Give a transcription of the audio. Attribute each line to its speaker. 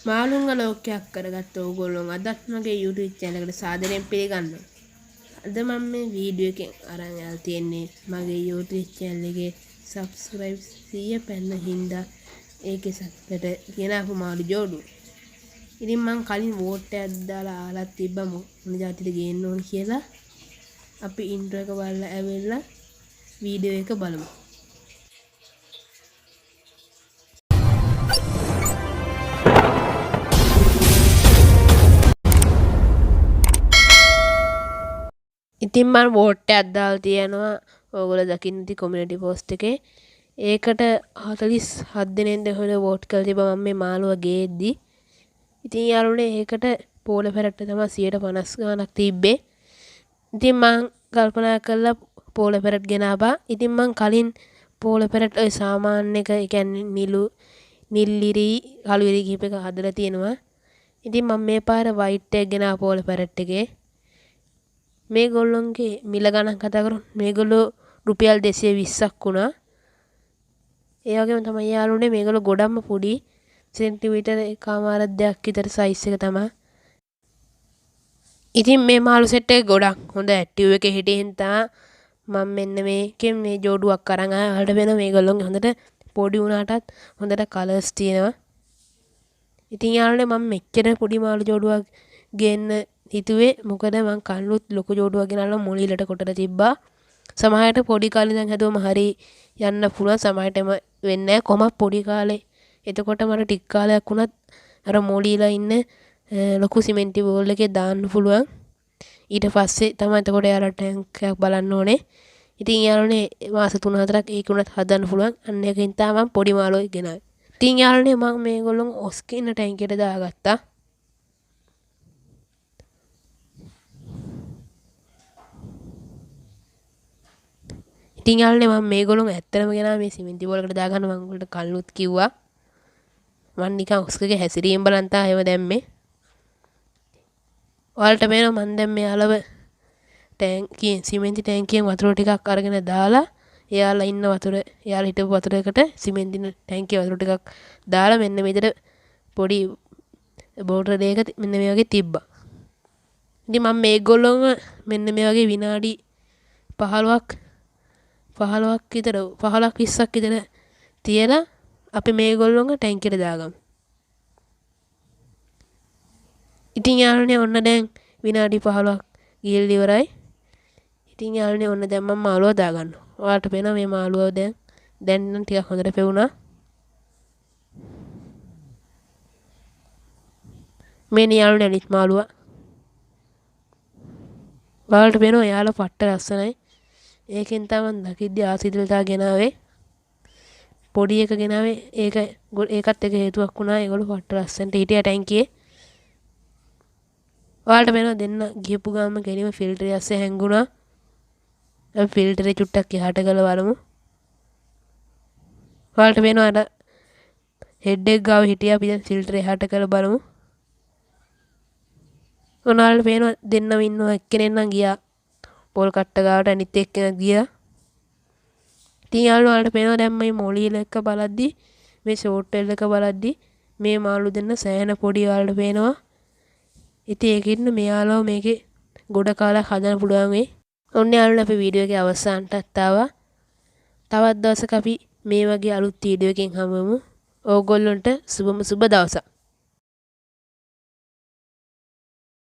Speaker 1: මාළුන්ග ලෝකයක් කරගත්ත ඕගොල්ලෝ අදත් මගේ YouTube channel එකට සාදරයෙන් පිළිගන්නවා. අද මම මේ වීඩියෝ එකෙන් අරන් යලා තියෙන්නේ මගේ YouTube channel එකේ subscribe 100 පැන්න හින්දා ඒකේ සත්‍යට ගෙනාපු මාළු ජෝඩුව. ඉතින් මම කලින් vote එකක් දාලා ආලා තිබ්බා මොන જાතිද ගේන්න ඕන කියලා. අපි intro එක බලලා ඇවිල්ලා වීඩියෝ එක බලමු. ඉතින් මම vote එකක් දාලා තියෙනවා ඕගොල්ලෝ දකින්න ඉති community post එකේ. ඒකට 47 දෙනෙක්ද හොල vote කරලා තිබ්බා මම මේ මාළුව ගේද්දි. ඉතින් යාළුවනේ ඒකට පෝල පැරට්ට තමයි 150 ගාණක් තිබ්බේ. ඉතින් මම කල්පනා කළා පෝල පැරට් ගෙනාවා. ඉතින් මම කලින් පෝල පැරට් ඔය සාමාන්‍ය එක ඒ කියන්නේ නිල්ලිරි කළුරිරි කීප එක හදලා තියෙනවා. ඉතින් මම මේ පාර white එක ගෙනාවා පෝල පැරට් එකේ. මේගොල්ලොන්ගේ මිල ගණන් කතා කරොත් මේගොල්ලෝ රුපියල් 220ක් වුණා. ඒ වගේම තමයි යාළුවනේ මේගොල්ලෝ ගොඩක්ම පොඩි සෙන්ටිමීටර් 1.5 දෙයක් විතර සයිස් එක තමයි. ඉතින් මේ මාළු සෙට් එක ගොඩක් හොඳ ඇක්ටිව් එකේ හිටියෙන් තමයි මම මෙන්න මේකෙන් මේ ජෝඩුවක් අරන් ආවා. වලට වෙන මේගොල්ලොන්ගේ හොඳට පොඩි වුණාටත් හොඳට කලර්ස් තියෙනවා. ඉතින් යාළුවනේ මම මෙච්චර පොඩි මාළු ජෝඩුවක් ගේන්න හිතුවේ මොකද මං කල්ලුත් ලොකු ජෝඩුවක් ගෙනල්ලා මොළීලට කොටලා තිබ්බා. සමහරට පොඩි කාලේ ඉඳන් හැදුවම හරි යන්න පුළුවන්. සමහරටම වෙන්නේ නැහැ කොහොමත් පොඩි කාලේ. එතකොට මට ටික කාලයක් වුණත් අර මොළීලා ඉන්න ලොකු සිමෙන්ති බෝල් එකේ දාන්න පුළුවන්. ඊට පස්සේ තමයි එතකොට යාළුවා ටැංක් එකක් බලන්න ඕනේ. ඉතින් යාළුවනේ මාස 3-4ක් ඒක උනත් හදන්න පුළුවන්. අන්න ඒකෙන් තමයි මම පොඩි මාළුවෙක් ගෙනාවේ. ඉතින් යාළුවනේ මම මේගොල්ලෝ ඔස්කින්න ටැංකියට දාගත්තා. ඉතින් යාළුවනේ මම මේගොල්ලෝ ඇත්තටම ගෙනා මේ සිමෙන්ති බෝලකට දාගන්න මම උගලට කල්ලුත් කිව්වා. මම නිකන් ඔස්කගේ හැසිරීම බලන් තා ඒව දැම්මේ. ඔයාලට පේනවා මම දැන් මේ අලව ටැංකියෙන් සිමෙන්ති ටැංකියෙන් වතුර ටිකක් අරගෙන දාලා එයාලා ඉන්න වතුර එයාලා හිටපු වතුරයකට සිමෙන්ති ටැංකිය වතුර ටිකක් දාලා මෙන්න මේ විදිහට පොඩි බෝටල් එකක මෙන්න මේ වගේ තිබ්බා. ඉතින් මම මේගොල්ලෝම මෙන්න මේ වගේ විනාඩි 15ක් විතර 20ක් විතර තියලා අපි මේගොල්ලෝම ටැංකියට දාගමු. ඉතින් යාළුවනේ ඔන්න දැන් විනාඩි 15ක් ගිහිල්ලා ඉවරයි. ඉතින් යාළුවනේ ඔන්න දැන් මම මාළුව දාගන්නවා. ඔයාලට පේනවා මේ මාළුව දැන් නම් ටිකක් හොඳට පෙවුනා. මේ යාළුවනේ අනිත් මාළුව. ඔයාලට පේනවා යාළුව පට්ට ලස්සනයි. ඒකෙන් තමයි මම දකිද්දි ආසිතලතා ගෙනාවේ. පොඩි එක ගෙනාවේ ඒකත් එක හේතුවක් වුණා. ඒගොල්ලෝ පට්ට ලස්සනට හිටියා ටැංකියේ. ඔයාලට වෙනවා දෙන්න ගිහපු ගාම ගෙලිම ෆිල්ටර් ඇස්සේ හැංගුණා. අපි ෆිල්ටරේ චුට්ටක් එහාට ගලව බලමු. ඔයාලට වෙනවා අර හෙඩ් එක ගාව හිටියා අපි දැන් ෆිල්ටර් එහාට කරලා බලමු. ඔයාලට වෙනවා දෙන්නම ඉන්නවා එක්කෙනෙක් නම් ගියා. පොල් කට්ට ගාවට අනිත් එක්කෙනෙක් ගියා. ඉතින් යාළුවාලට පේනවා දැන් මේ මොළීල එක බලද්දි මේ ෂෝට් ටේල් එක බලද්දි මේ මාළු දෙන්න සෑහෙන පොඩි යාළුවාලට පේනවා. ඉතින් ඒකින්න මෙයාලව මේකේ ගොඩ කාලයක් හදන්න පුළුවන් වෙයි. ඔන්න යාළුවනේ අපි වීඩියෝ එකේ අවසානටත් ආවා. තවත් දවසක අපි මේ වගේ අලුත් වීඩියෝ එකකින් හමුවෙමු. ඕගොල්ලන්ට සුබ දවසක්.